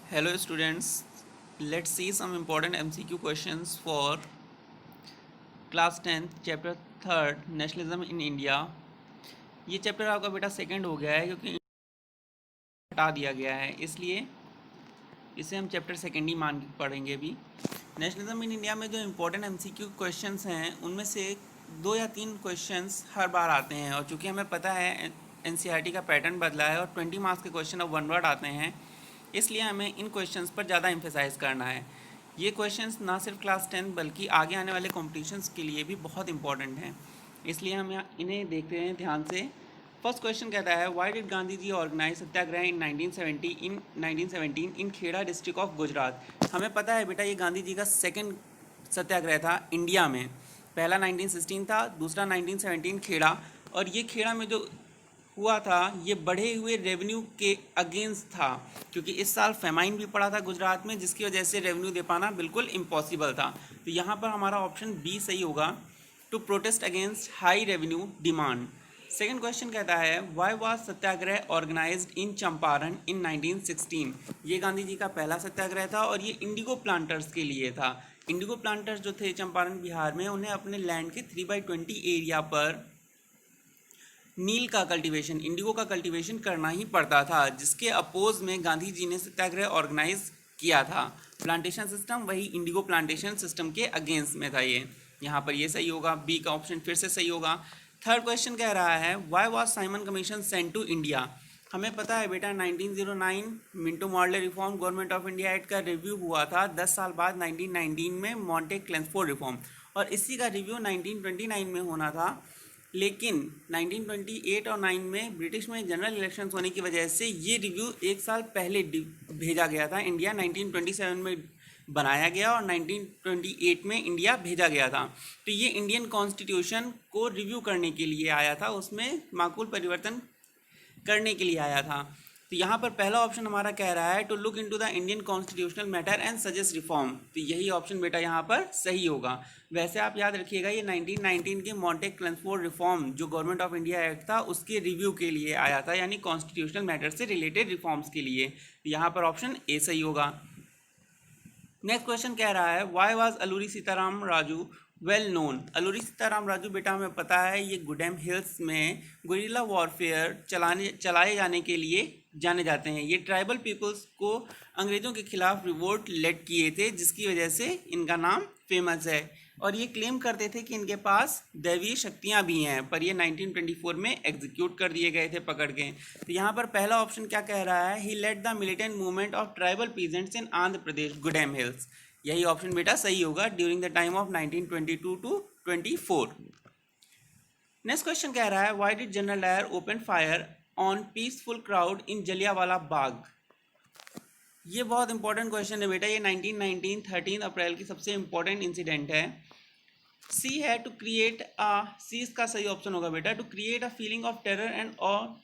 Hello students, let's see some important MCQ questions for class 10th chapter 3rd nationalism in India. ये chapter आपका बेटा second हो गया है क्योंकि हटा दिया गया है, इसलिए इसे हम चैप्टर सेकंड ही मान के पढ़ेंगे अभी। नेशनलिज्म इन इंडिया में जो इम्पोर्टेंट MCQ क्वेश्चंस हैं उनमें से 2 या 3 क्वेश्चंस हर बार आते हैं, और चूँकि हमें पता है NCERT का पैटर्न बदला है और 20 मार्क्स के क्वेश्चन अब 1 वर्ड आते हैं, इसलिए हमें इन क्वेश्चंस पर ज़्यादा एम्फेसाइज करना है। ये क्वेश्चंस ना सिर्फ क्लास 10 बल्कि आगे आने वाले कॉम्पिटिशन्स के लिए भी बहुत इंपॉर्टेंट हैं, इसलिए हम इन्हें देखते हैं ध्यान से। फर्स्ट क्वेश्चन कहता है, why did Gandhi ji organise satyagraha in 1917 in Kheda district of Gujarat. हमें पता है बेटा ये गांधी जी का सेकंड सत्याग्रह था इंडिया में। पहला 1916 था, दूसरा 1917 खेड़ा, और ये खेड़ा में जो हुआ था ये बढ़े हुए रेवेन्यू के अगेंस्ट था, क्योंकि इस साल फेमाइन भी पड़ा था गुजरात में, जिसकी वजह से रेवेन्यू दे पाना बिल्कुल इम्पॉसिबल था। तो यहाँ पर हमारा ऑप्शन बी सही होगा, to protest against high revenue demand. Second question कहता है, why was satyagraha organised in Champaran in 1916। ये गांधी जी का पहला सत्याग्रह था और ये इंडिगो प्लांटर्स के लिए था। इंडिगो प्लांटर्स जो थे चंपारण बिहार में, उन्हें अपने लैंड के 3/20 एरिया पर नील का कल्टीवेशन, इंडिगो का कल्टीवेशन करना ही पड़ता था, जिसके अपोज में गांधी जी ने सत्याग्रह ऑर्गेनाइज किया था। प्लांटेशन सिस्टम वही इंडिगो प्लांटेशन सिस्टम के अगेंस्ट में था ये। यहाँ पर ये सही होगा, बी का ऑप्शन फिर से सही होगा। थर्ड क्वेश्चन कह रहा है, why was Simon Commission sent to India. हमें पता है बेटा 1909 Minto model reform Government of India Act का रिव्यू हुआ था। 10 साल बाद 1919 में मॉन्टे क्लेंसफोर्ड रिफॉर्म, और इसी का रिव्यू 1929 में होना था, लेकिन 1928 और 9 में ब्रिटिश में जनरल इलेक्शंस होने की वजह से ये रिव्यू एक साल पहले भेजा गया था इंडिया। 1927 में बनाया गया और 1928 में इंडिया भेजा गया था। तो ये इंडियन कॉन्स्टिट्यूशन को रिव्यू करने के लिए आया था, उसमें माकूल परिवर्तन करने के लिए आया था। तो यहाँ पर पहला ऑप्शन हमारा कह रहा है, to look into the Indian constitutional matter and suggest reform. तो यही ऑप्शन बेटा यहाँ पर सही होगा। वैसे आप याद रखिएगा ये 1919 के मॉन्टे क्लेंसफोर्ड रिफॉर्म जो गवर्नमेंट ऑफ इंडिया एक्ट था उसके रिव्यू के लिए आया था, यानी कॉन्स्टिट्यूशनल मैटर से रिलेटेड रिफॉर्म्स के लिए। यहाँ पर ऑप्शन ए सही होगा। नेक्स्ट क्वेश्चन कह रहा है, why was Alluri Sitaram Raju well known. Alluri Sitaram Raju बेटा हमें पता है ये गुडेम हिल्स में गुरिल्ला वॉरफेयर चलाए जाने के लिए जाने जाते हैं। ये ट्राइबल पीपल्स को अंग्रेज़ों के खिलाफ रिवोल्ट लेड किए थे, जिसकी वजह से इनका नाम फेमस है, और ये क्लेम करते थे कि इनके पास दैवीय शक्तियाँ भी हैं, पर ये 1924 में एग्जीक्यूट कर दिए गए थे पकड़ के। तो यहाँ पर पहला ऑप्शन क्या कह रहा है, he led the militant movement of tribal peasants in Andhra Pradesh Gudem hills. यही ऑप्शन बेटा सही होगा, during the time of 1922 to 24। Next question कह रहा है, why did general Dyer open fire on peaceful crowd in Jallianwala Bagh. ये बहुत इंपॉर्टेंट क्वेश्चन है बेटा, ये 1919 13 अप्रैल की सबसे इंपॉर्टेंट इंसिडेंट है। सी है टू क्रिएट सी इसका सही ऑप्शन होगा बेटा, to create a feeling of terror and or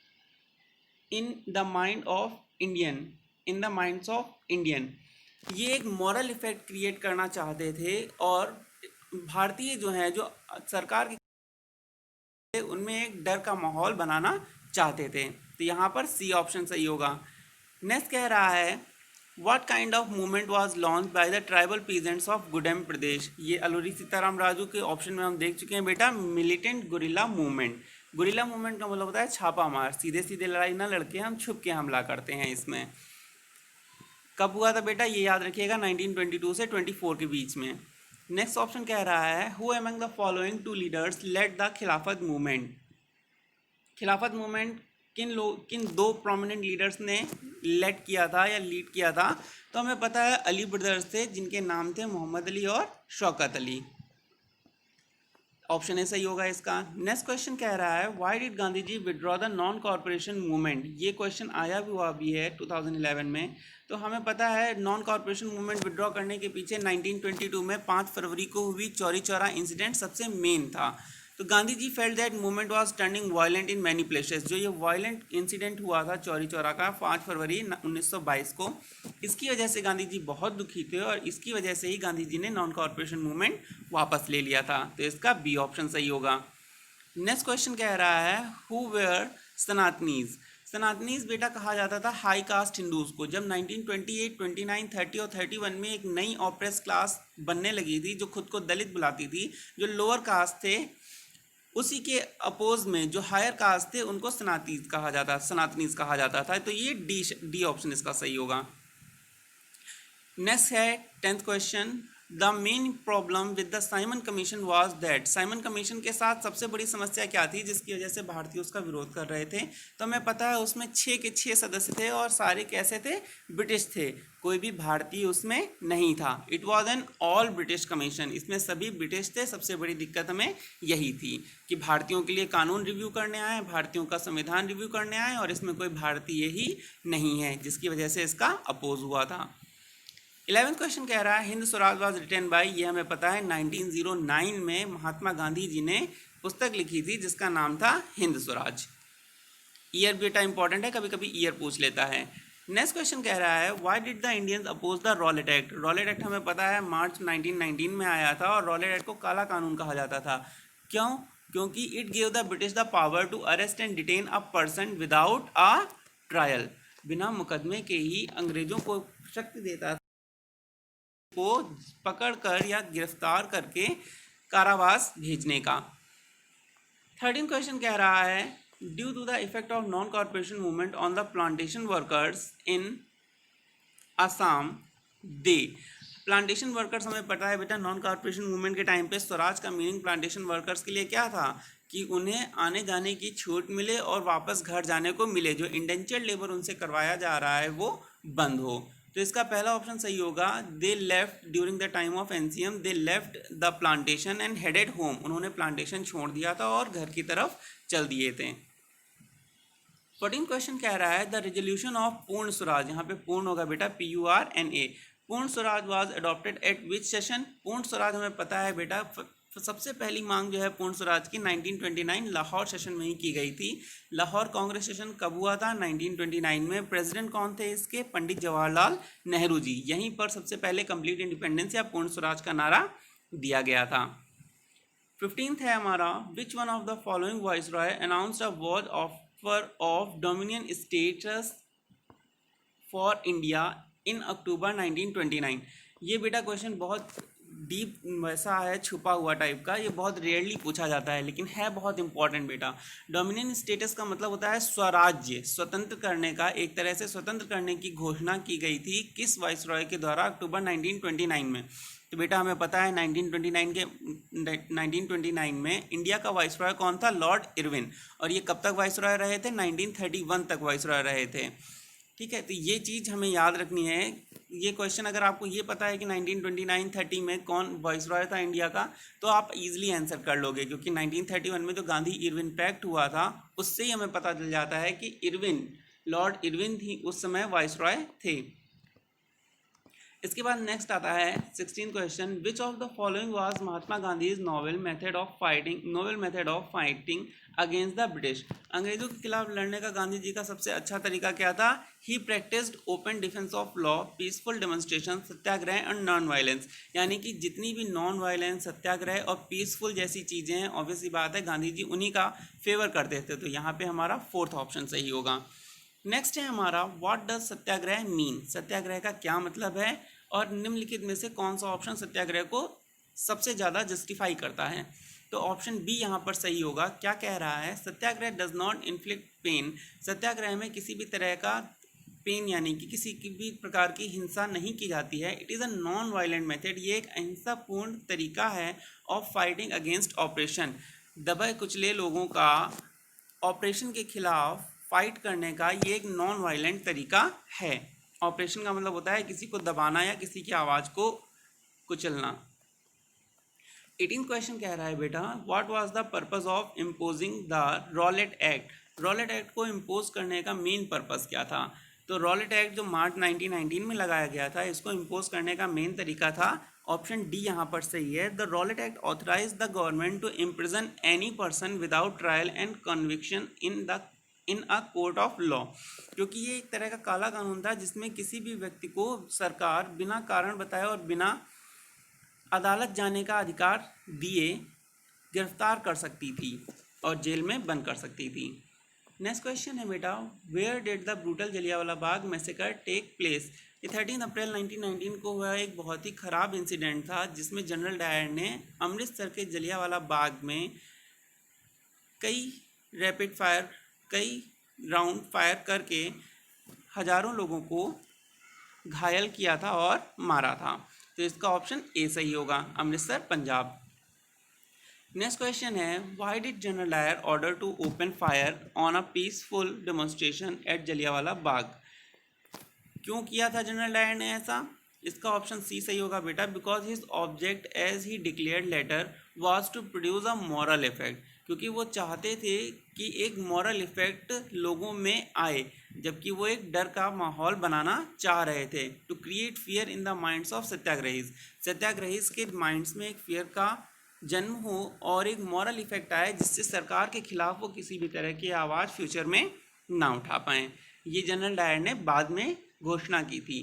in the mind of Indian, in the minds of Indian. ये एक मॉरल इफेक्ट क्रिएट करना चाहते थे, और भारतीय जो हैं जो सरकार की उनमें एक डर का माहौल बनाना चाहते थे। तो यहाँ पर सी ऑप्शन सही होगा। नेक्स्ट कह रहा है, what kind of movement was launched by the tribal peasants of Gudem Pradesh. ये अलूरी सीताराम राजू के ऑप्शन में हम देख चुके हैं बेटा, militant guerrilla movement. Guerrilla movement का मतलब होता है छापा मार, सीधे सीधे लड़ाई ना लड़के हम छुप के हमला करते हैं। इसमें कब हुआ था बेटा, ये याद रखिएगा 1922 से 24 के बीच में। नेक्स्ट ऑप्शन कह रहा है, who among the following two leaders led the Khilafat movement. Khilafat movement किन 2 प्रोमिनेंट लीडर्स ने लेड किया था या लीड किया था। तो हमें पता है अली ब्रदर्स थे, जिनके नाम थे मोहम्मद अली और शौकत अली। ऑप्शन ए सही होगा इसका। नेक्स्ट क्वेश्चन कह रहा है, why did Gandhi ji withdraw the non corporation movement. ये क्वेश्चन आया भी हुआ भी है 2011 में। तो हमें पता है नॉन कॉर्पोरेशन मूवमेंट विड्रॉ करने के पीछे 1922 में 5 फरवरी को हुई चौरी चौरा इंसिडेंट सबसे मेन था। तो Gandhi ji felt that movement was turning violent in many places. जो ये वायलेंट इंसिडेंट हुआ था चौरी चौरा का 5 फरवरी 1922 को, इसकी वजह से गांधी जी बहुत दुखी थे, और इसकी वजह से ही गांधी जी ने नॉन कॉर्पोरेशन मूवमेंट वापस ले लिया था। तो इसका बी ऑप्शन सही होगा। नेक्स्ट क्वेश्चन कह रहा है, हु वेयर सनातनीज। सनातनीज बेटा कहा जाता था हाई कास्ट हिंदूज को। जब 1928, 29, 30 और 31 में एक नई ऑप्रेस क्लास बनने लगी थी जो खुद को दलित बुलाती थी, जो लोअर कास्ट थे, उसी के अपोज में जो हायर कास्ट थे उनको सनातनीज कहा जाता था। तो ये डी ऑप्शन इसका सही होगा। नेक्स्ट है 10th question. The main problem with the Simon commission was that, Simon commission के साथ सबसे बड़ी समस्या क्या थी जिसकी वजह से भारतीय उसका विरोध कर रहे थे? तो हमें पता है उसमें 6 के 6 सदस्य थे और सारे कैसे थे? ब्रिटिश थे, कोई भी भारतीय उसमें नहीं था। It was an all British commission, इसमें सभी ब्रिटिश थे। सबसे बड़ी दिक्कत हमें यही थी कि भारतीयों के लिए कानून रिव्यू करने आए, भारतीयों का संविधान रिव्यू करने आए और इसमें कोई भारतीय ही नहीं है, जिसकी वजह से इसका अपोज हुआ था। 11th क्वेश्चन कह रहा है Hind Swaraj was written by, ये हमें पता है 1909 में महात्मा गांधी जी ने पुस्तक लिखी थी जिसका नाम था हिंद स्वराज। ईयर बेटा इंपॉर्टेंट है, कभी कभी ईयर पूछ लेता है। नेक्स्ट क्वेश्चन कह रहा है why did the Indians oppose the Rowlatt Act. Rowlatt Act हमें पता है मार्च 1919 में आया था और रॉलेट एक्ट को काला कानून कहा जाता था। क्यों? क्योंकि it gave the British the power to arrest and detain a person without a trial, बिना मुकदमे के ही अंग्रेजों को शक्ति देता को पकड़कर या गिरफ्तार करके कारावास भेजने का। 13 क्वेश्चन कह रहा है due to the effect of non corporation movement on the plantation workers in Assam they. Plantation workers हमें पता है बेटा नॉन कॉर्पोरेशन मूवमेंट के टाइम पे स्वराज का मीनिंग प्लांटेशन वर्कर्स के लिए क्या था कि उन्हें आने जाने की छूट मिले और वापस घर जाने को मिले, जो इंडेंचर्ड लेबर उनसे करवाया जा रहा है वो बंद हो। तो इसका पहला ऑप्शन सही होगा। They left during the time of NCM, they left the plantation and headed home, उन्होंने प्लांटेशन छोड़ दिया था और घर की तरफ चल दिए थे। 14 क्वेश्चन कह रहा है the resolution of Purna Swaraj, यहाँ पे पूर्ण होगा बेटा PURNA, पूर्ण Swaraj was adopted eight which session. पूर्ण स्वराज हमें पता है बेटा सबसे पहली मांग जो है पूर्ण स्वराज की 1929 लाहौर सेशन में ही की गई थी। लाहौर कांग्रेस सेशन कब हुआ था? 1929 में। प्रेसिडेंट कौन थे इसके? पंडित जवाहरलाल नेहरू जी। यहीं पर सबसे पहले कंप्लीट इंडिपेंडेंस या पूर्ण स्वराज का नारा दिया गया था। 15th है हमारा which one of the following viceroy announced a war offer of dominion status for India in October 1929। ये बेटा क्वेश्चन बहुत डीप वैसा है, छुपा हुआ टाइप का, ये बहुत रेयरली पूछा जाता है लेकिन है बहुत इंपॉर्टेंट बेटा। डोमिनियन स्टेटस का मतलब होता है स्वराज्य, स्वतंत्र करने का, एक तरह से स्वतंत्र करने की घोषणा की गई थी किस वाइसरॉय के द्वारा? अक्टूबर 1929 में। तो बेटा हमें पता है 1929 में इंडिया का वाइसरॉय कौन था? Lord Irwin. और ये कब तक वाइसरॉय रहे थे? 1931 तक वाइसरॉय रहे थे। ठीक है, तो ये चीज़ हमें याद रखनी है। ये क्वेश्चन अगर आपको ये पता है कि 1929-30 में कौन वाइसरॉय था इंडिया का, तो आप इजीली आंसर कर लोगे, क्योंकि 1931 में जो गांधी इरविन पैक्ट हुआ था उससे ही हमें पता चल जाता है कि इरविन, लॉर्ड इरविन ही उस समय वाइसरॉय थे। इसके बाद नेक्स्ट आता है 16 question which of the following was Mahatma Gandhi's novel method of fighting against the British. अंग्रेजों के खिलाफ लड़ने का गांधी जी का सबसे अच्छा तरीका क्या था? He practised open defence of law, peaceful demonstration, satyagraha and non violence. यानी कि जितनी भी नॉन वायलेंस, सत्याग्रह और पीसफुल जैसी चीज़ें हैं, ऑब्वियसली बात है गांधी जी उन्हीं का फेवर करते थे। तो यहाँ पे हमारा 4th ऑप्शन सही होगा। नेक्स्ट है हमारा व्हाट डज सत्याग्रह मीन, सत्याग्रह का क्या मतलब है और निम्नलिखित में से कौन सा ऑप्शन सत्याग्रह को सबसे ज़्यादा जस्टिफाई करता है? तो ऑप्शन बी यहाँ पर सही होगा। क्या कह रहा है? सत्याग्रह डज नॉट इन्फ्लिक्ट पेन, सत्याग्रह में किसी भी तरह का पेन यानी कि किसी की भी प्रकार की हिंसा नहीं की जाती है। It is a non violent method, ये एक अहिंसापूर्ण तरीका है ऑफ फाइटिंग अगेंस्ट ऑपरेशन, दबे कुचले लोगों का ऑपरेशन के खिलाफ फाइट करने का ये एक नॉन वायलेंट तरीका है। ऑपरेशन का मतलब होता है किसी को दबाना या किसी की आवाज़ को कुचलना। 18 क्वेश्चन कह रहा है बेटा what was the purpose of imposing the Rowlatt Act. Rowlatt act को इम्पोज करने का मेन पर्पस क्या था? तो रॉलेट एक्ट जो मार्च 1919 में लगाया गया था, इसको इम्पोज करने का मेन तरीका था, ऑप्शन डी यहाँ पर सही है। The Rowlatt Act authorised the government to imprison any person without trial and conviction in a court of law, क्योंकि ये एक तरह का काला कानून था जिसमें किसी भी व्यक्ति को सरकार बिना कारण बताए और बिना अदालत जाने का अधिकार दिए गिरफ्तार कर सकती थी और जेल में बंद कर सकती थी। नेक्स्ट क्वेश्चन है बेटा, where did the brutal Jallianwala Bagh massacre take place. ये 13 अप्रैल 1919 को हुआ एक बहुत ही ख़राब इंसिडेंट था जिसमें जनरल डायर ने अमृतसर के जलियांवाला बाग में कई राउंड फायर करके हज़ारों लोगों को घायल किया था और मारा था। तो इसका ऑप्शन ए सही होगा, अमृतसर पंजाब। नेक्स्ट क्वेश्चन है, why did general Dyer order to open fire on a peaceful demonstration at Jallianwala Bagh. क्यों किया था जनरल डायर ने ऐसा? इसका ऑप्शन सी सही होगा बेटा, because his object as he declared later was to produce a moral effect, क्योंकि वो चाहते थे कि एक मॉरल इफेक्ट लोगों में आए, जबकि वो एक डर का माहौल बनाना चाह रहे थे। To create fear in the minds of satyagrahis, satyagrahis के माइंड्स में एक फियर का जन्म हो और एक मॉरल इफेक्ट आए जिससे सरकार के खिलाफ वो किसी भी तरह की आवाज़ फ्यूचर में ना उठा पाएँ। ये जनरल डायर ने बाद में घोषणा की थी।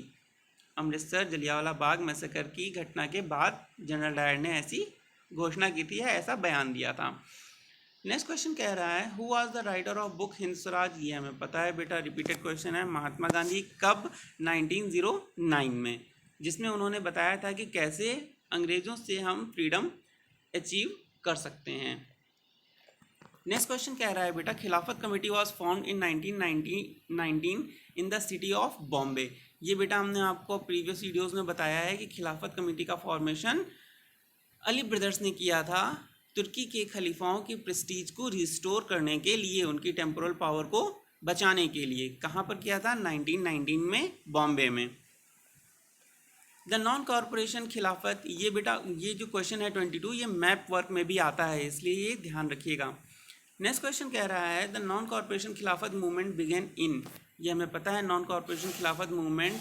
अमृतसर जलियांवाला बाग मैसेकर की घटना के बाद जनरल डायर ने ऐसी घोषणा की थी, ऐसा बयान दिया था। नेक्स्ट क्वेश्चन कह रहा है, who was the writer of book Hind Swaraj. ये हमें पता है बेटा, रिपीटेड क्वेश्चन है। महात्मा गांधी। कब? 1909 में, जिसमें उन्होंने बताया था कि कैसे अंग्रेज़ों से हम फ्रीडम अचीव कर सकते हैं। नेक्स्ट क्वेश्चन कह रहा है बेटा, खिलाफत committee was formed in 1919 in the city of Bombay. ये बेटा हमने आपको प्रीवियस वीडियोस में बताया है कि खिलाफत कमेटी का फॉर्मेशन अली ब्रदर्स ने किया था तुर्की के खलीफाओं की प्रेस्टीज को रिस्टोर करने के लिए, उनकी टेम्पोरल पावर को बचाने के लिए। कहाँ पर किया था? 1919 में बॉम्बे में। द नॉन कॉरपोरेशन खिलाफत, ये बेटा ये जो क्वेश्चन है 22, ये मैप वर्क में भी आता है, इसलिए ये ध्यान रखिएगा। नेक्स्ट क्वेश्चन कह रहा है, द नॉन कॉरपोरेशन खिलाफत मूवमेंट बिगेन इन। ये हमें पता है, नॉन कॉरपोरेशन खिलाफत मूवमेंट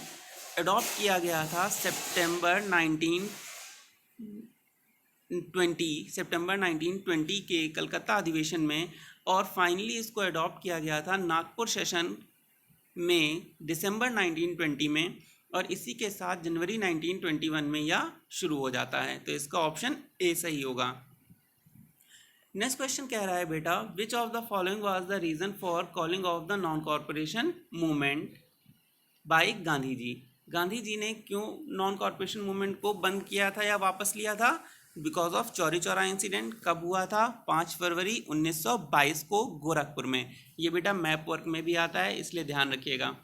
अडॉप्ट किया गया था सितंबर 1920 के कलकत्ता अधिवेशन में, और फाइनली इसको अडॉप्ट किया गया था नागपुर सेशन में दिसंबर 1920 में, और इसी के साथ जनवरी 1921 में यह शुरू हो जाता है। तो इसका ऑप्शन ए सही होगा। नेक्स्ट क्वेश्चन कह रहा है बेटा, which of the following was the reason for calling off the non corporation movement by Gandhi ji. Gandhi ji ने क्यों नॉन कॉरपोरेशन मूवमेंट को बंद किया था या वापस लिया था? Because of Chauri Chaura incident. कब हुआ था? 5 फरवरी 1922 को गोरखपुर में। ये बेटा मैप वर्क में भी आता है, इसलिए ध्यान रखिएगा।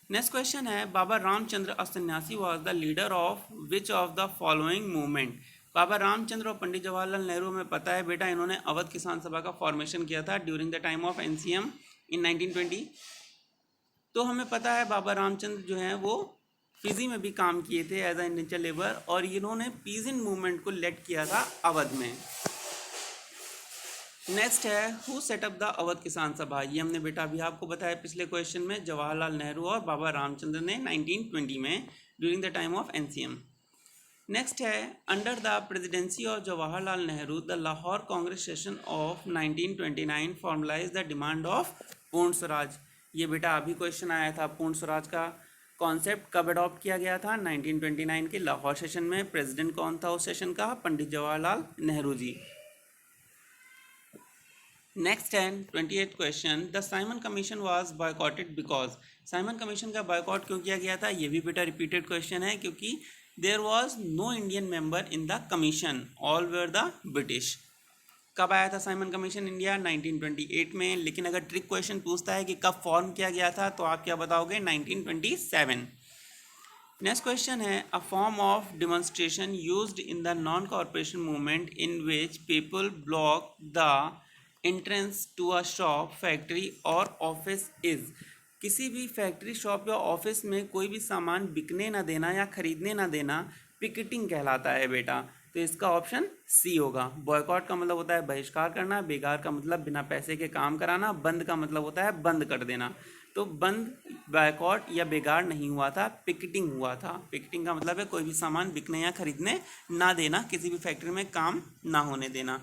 नेक्स्ट क्वेश्चन है, बाबा रामचंद्र असन्यासी was the leader of which of the following movement. Baba Ramchandra और पंडित जवाहरलाल नेहरू में पता है बेटा, इन्होंने अवध किसान सभा का फॉर्मेशन किया था during the time of NCM in 1920। तो हमें पता है बाबा रामचंद्र जो हैं वो फिजी में भी काम किए थे एज ए इंडेंचर लेबर, और इन्होंने पीजेंट मूवमेंट को लेड किया था अवध में। नेक्स्ट है, हु सेटअप द अवध किसान सभा। ये हमने बेटा अभी आपको बताया पिछले क्वेश्चन में, जवाहरलाल नेहरू और बाबा रामचंद्र ने 1920 में during the time of NCM. Next है, under the presidency of Jawaharlal Nehru the Lahore Congress session of 1929 formalise the demand of Purna Swaraj. ये बेटा अभी क्वेश्चन आया था, पूर्ण स्वराज का कॉन्सेप्ट कब अडॉप्ट किया गया था? 1929 के लाहौर सेशन में। प्रेसिडेंट कौन था उस सेशन का? पंडित जवाहरलाल नेहरू जी। नेक्स्ट है 28th question, the Simon commission was boycotted because. Simon commission का बॉयकॉट क्यों किया गया था? ये भी बेटा रिपीटेड क्वेश्चन है, क्योंकि there was no Indian member in the commission, all were the British. कब आया था साइमन कमीशन इंडिया? 1928 में। लेकिन अगर ट्रिक क्वेश्चन पूछता है कि कब फॉर्म किया गया था, तो आप क्या बताओगे? 1927। नेक्स्ट क्वेश्चन है, a form of demonstration used in the non corporation movement in which people block the entrance to a shop, factory और ऑफिस इज। किसी भी फैक्ट्री, शॉप या ऑफिस में कोई भी सामान बिकने ना देना या खरीदने ना देना पिकेटिंग कहलाता है बेटा। तो इसका ऑप्शन सी होगा। बॉयकॉट का मतलब होता है बहिष्कार करना, बेकार का मतलब बिना पैसे के काम कराना, बंद का मतलब होता है बंद कर देना। तो बंद, बॉयकॉट या बेकार नहीं हुआ था, पिकेटिंग हुआ था। पिकेटिंग का मतलब है कोई भी सामान बिकने या खरीदने ना देना, किसी भी फैक्ट्री में काम ना होने देना।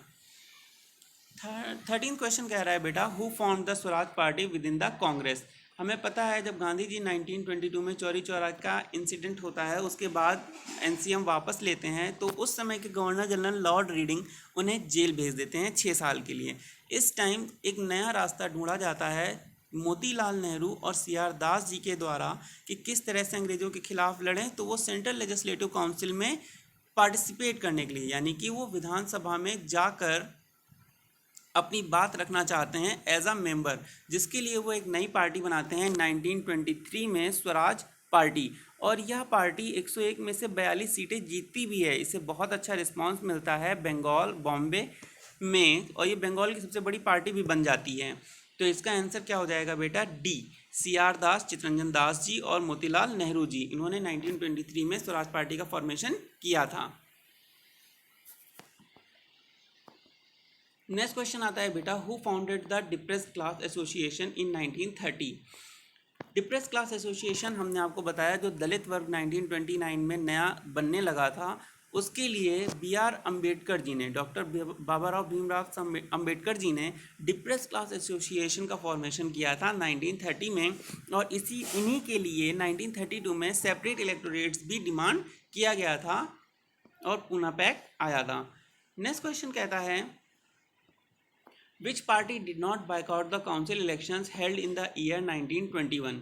13th क्वेश्चन कह रहा है बेटा, who formed the Swaraj party with in the Congress. हमें पता है जब गांधी जी 1922 में चौरी चौरा का इंसिडेंट होता है, उसके बाद एनसीएम वापस लेते हैं, तो उस समय के गवर्नर जनरल लॉर्ड रीडिंग उन्हें जेल भेज देते हैं 6 साल के लिए। इस टाइम एक नया रास्ता ढूंढा जाता है मोतीलाल नेहरू और सी आर दास जी के द्वारा कि किस तरह से अंग्रेजों के खिलाफ लड़ें। तो वो सेंट्रल लेजिस्लेटिव काउंसिल में पार्टिसिपेट करने के लिए, यानी कि वो विधानसभा में जाकर अपनी बात रखना चाहते हैं एज अ मेंबर, जिसके लिए वो एक नई पार्टी बनाते हैं 1923 में, स्वराज पार्टी। और यह पार्टी 101 में से 42 सीटें जीतती भी है। इसे बहुत अच्छा रिस्पांस मिलता है बंगाल, बॉम्बे में, और ये बंगाल की सबसे बड़ी पार्टी भी बन जाती है। तो इसका आंसर क्या हो जाएगा बेटा? डी, सी आर दास, चित्तरंजन दास जी और मोतीलाल नेहरू जी, इन्होंने 1923 में स्वराज पार्टी का फॉर्मेशन किया था। नेक्स्ट क्वेश्चन आता है बेटा, who founded the depressed class association in 1930? Depressed class association हमने आपको बताया जो दलित वर्ग 1929 में नया बनने लगा था, उसके लिए बी आर अम्बेडकर जी ने, डॉक्टर बाबा राव भीमराव अम्बेडकर जी ने डिप्रेस्ड क्लास एसोसिएशन का फॉर्मेशन किया था 1930 में। और इन्हीं के लिए 1932 में सेपरेट इलेक्टोरेट्स भी डिमांड किया गया था और पूना पैक्ट आया था। नेक्स्ट क्वेश्चन कहता है, Which party did not boycott the council elections held in the year 1921?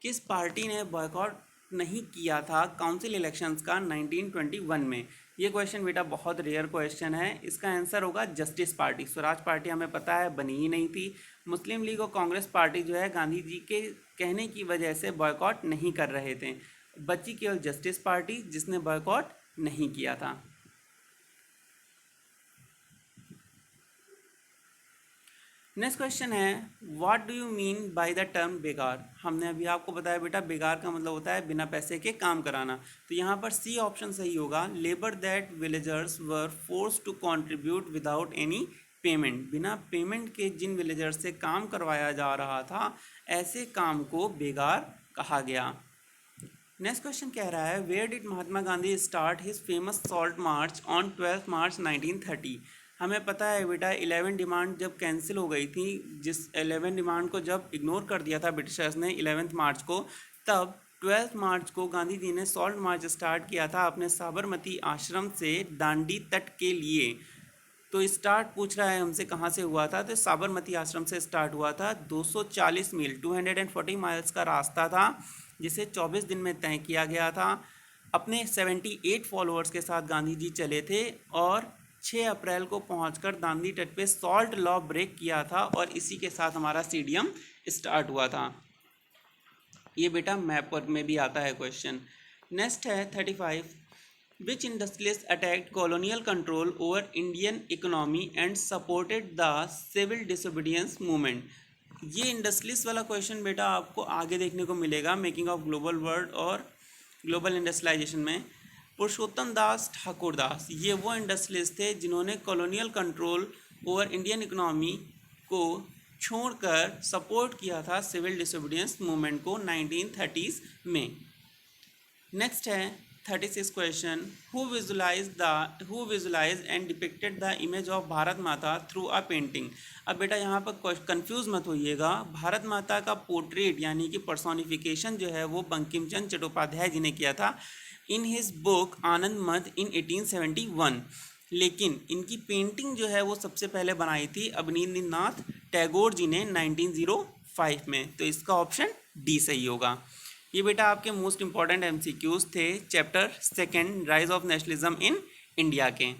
किस पार्टी ने बॉयकॉट नहीं किया था काउंसिल इलेक्शंस का 1921 में? ये क्वेश्चन बेटा बहुत रेयर क्वेश्चन है। इसका आंसर होगा जस्टिस पार्टी। स्वराज पार्टी हमें पता है बनी ही नहीं थी। मुस्लिम लीग और कांग्रेस पार्टी जो है गांधी जी के कहने की वजह से बॉयकॉट नहीं कर रहे थे। बची केवल जस्टिस पार्टी जिसने बॉयकॉट नहीं किया था। नेक्स्ट क्वेश्चन है, what do you mean by the term begar? हमने अभी आपको बताया बेटा बेगार का मतलब होता है बिना पैसे के काम कराना। तो यहाँ पर सी ऑप्शन सही होगा, labour that villagers were force to contribute without any payment. बिना पेमेंट के जिन विलेजर्स से काम करवाया जा रहा था, ऐसे काम को बेगार कहा गया। नेक्स्ट क्वेश्चन कह रहा है, where did Mahatma Gandhi start his famous salt march on 12 March 1930? हमें पता है बेटा 11 डिमांड जब कैंसिल हो गई थी, जिस 11 डिमांड को जब इग्नोर कर दिया था ब्रिटिशर्स ने 11 मार्च को, तब 12 मार्च को गांधी जी ने सॉल्ट मार्च स्टार्ट किया था अपने साबरमती आश्रम से दांडी तट के लिए। तो स्टार्ट पूछ रहा है हमसे कहाँ से हुआ था, तो साबरमती आश्रम से स्टार्ट हुआ था। 240 मील 240 माइल्स का रास्ता था जिसे 24 दिन में तय किया गया था। अपने 78 फॉलोअर्स के साथ गांधी जी चले थे और 6 अप्रैल को पहुंचकर दांडी तट पे सॉल्ट लॉ ब्रेक किया था और इसी के साथ हमारा सीडीएम स्टार्ट हुआ था। ये बेटा मैप पर में भी आता है क्वेश्चन। नेक्स्ट है 35, which industrialist attacked colonial control over Indian economy and supported the civil disobedience movement? ये इंडस्ट्रियलिस्ट वाला क्वेश्चन बेटा आपको आगे देखने को मिलेगा मेकिंग ऑफ ग्लोबल वर्ल्ड और ग्लोबल इंडस्ट्रियलाइजेशन में। पुरुषोत्तम दास ठाकुर दास, ये वो इंडस्ट्रियलिस्ट थे जिन्होंने colonial control over Indian economy को छोड़कर सपोर्ट किया था सिविल डिसोबीडियंस मूवमेंट को 1930s में। नेक्स्ट है 36 question, who visualised and depicted the image of Bharat Mata through a painting? अब बेटा यहाँ पर कंफ्यूज मत होइएगा, भारत माता का पोर्ट्रेट यानी कि पर्सोनिफिकेशन जो है वो बंकिम चंद्र चट्टोपाध्याय जी ने किया था इन हिज बुक आनंद मद इन 1871, लेकिन इनकी पेंटिंग जो है वो सबसे पहले बनाई थी अवनींद्रनाथ टैगोर जी ने 1905 में। तो इसका ऑप्शन डी सही होगा। ये बेटा आपके मोस्ट इंपॉर्टेंट एमसीक्यूज थे chapter 2 rise of nationalism in India के।